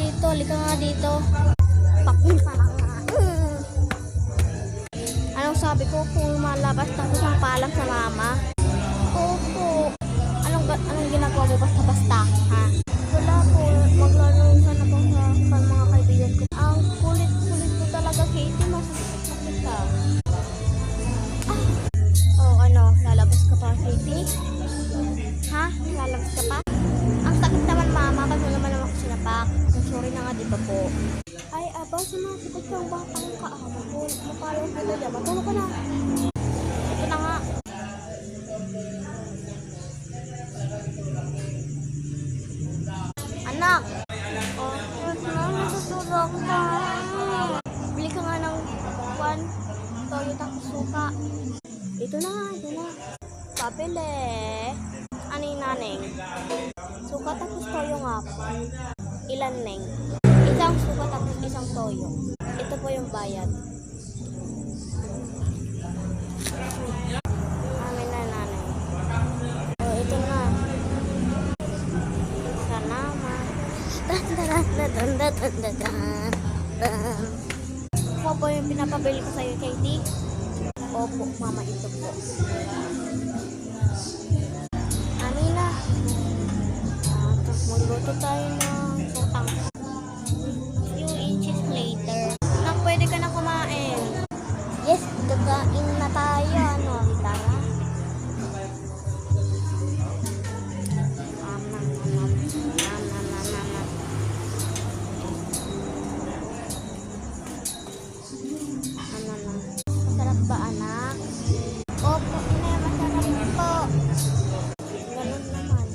dito. Halika nga dito. Papunta na nga. Anong sabi ko kung malabas tapos ang paalam sa mama? Opo. Anong ginagawa mo basta-basta? Ha? Wala po. Maglaro sana po sa mga kaibigan ko. Ang kulit-kulit ko talaga, Katie. Masasakit ka. Oh, ano? Lalabas ka pa, Katie? Ha? Lalabas ka pa? Ang sakit naman, mama. Ba't mo naman ako sinapak? Sorry na nga, di ba po? Ay, aba, sumasagot kang batang kaama po. Mapalaw ko na. Matulog ka na. Ito na nga. Anak! Oh, natutulog ka. Bili ka nga ng Toyota Suka. Ito na, ito na. Pabili. Ano yung naneng? Suka tapos toyo nga po. Ilan, neng? Isang suka tapos isang toyo. Ito po yung bayad. Amin na, naneng. Oh, ito na. Ako po yung pinapabili ko sa'yo, Katie. Opo, mama, ito po. Amina. Magluto tayo ng sutang. Few inches later. Nak, pwede ka na kumain. Yes, kakain na tayo. Ano, tara. Masarap ba, anak? Opo, inay, masarap po. Ganun naman.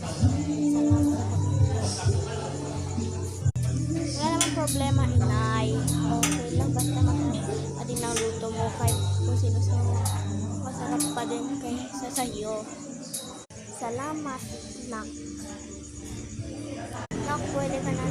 Wala naman problema, inay. Okay lang, basta masarap pa din ang luto mo kahit kung sino-sino. Masarap pa din kaysa sa'yo. Salamat, nak. Nak, pwede ka na